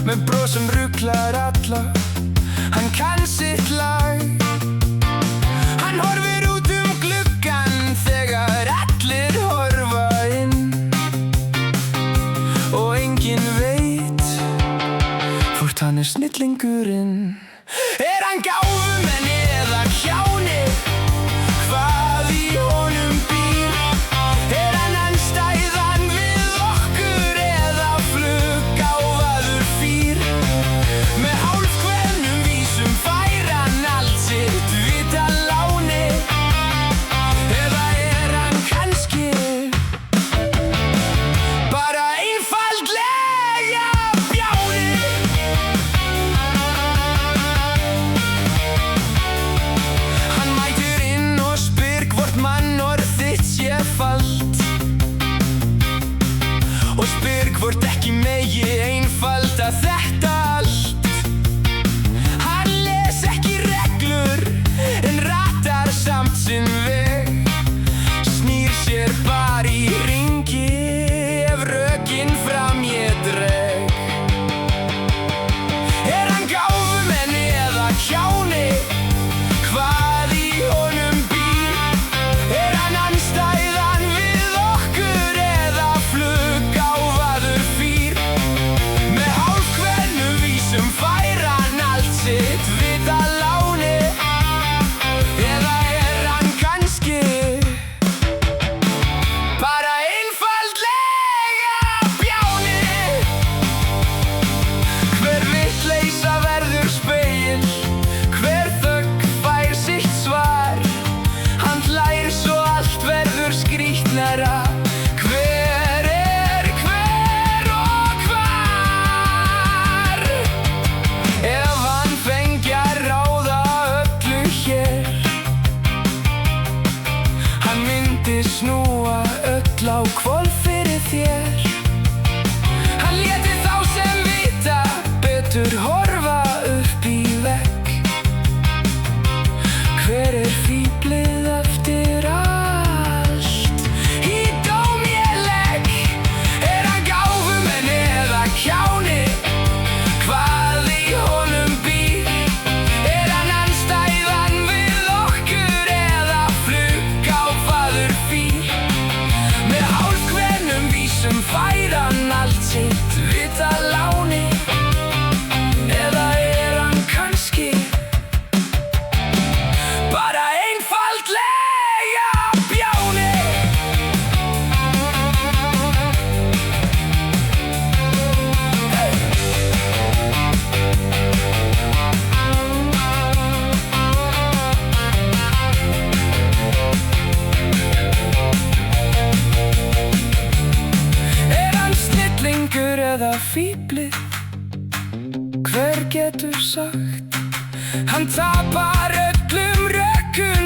með bros sem ruglar alla. Hann kann sitt lag. Hann horfir út gluggann þegar allir horfa inn. Og enginn veit hvort hann snillingurinn. Hann gáfumenn eða kjáni? Hvað í honum býr? Hann andstæðan við okkur eða fluggáfaður fýr? Með hálfkveðnum vísum fær hann allt sitt vit að láni. Eða hann kannski bara einfaldlega bjáni? Hann mætir inn og spyr hvort mannorð þitt sé falt. Og spyr hvort ekki megi einfalda þetta allt. Hann les ekki reglur en ratar samt sinn veg. Snýr sér bara í hringi ef rökin fram ég dreg. Hann gáfumenn eða kjáni? Hvað í honum býr? Hann andstæðan við okkur eða fluggáfaður fýr? Með hálfkveðnum vísum fær hann allt sitt vit að láni. Eða hann kannski bara einfaldlega bjáni? Hver vitleysa verður spegill, hver þögn fær sitt svar. Hann hlær svo allt verður skrýtnara. Hver hver og hvar? Ef hann fengi að ráða öllu hér, hann myndi snúa öll á hvolf fyrir þér. Hann léti þá sem vita betur horfa upp í vegg. Hver fíflið eftir allt í dóm ég legg? Hann gáfumenn eða kjáni? Hvað í honum býr? Hann andstæðan við okkur eða fluggáfaður fýr? Með hálfkveðnum vísum fær hann allt sitt vit að láni. Eða hann kannski bara einfaldlega bjáni? Hann snillingur eða fíflið? Hver getur sagt? Hann tapar öllum rökum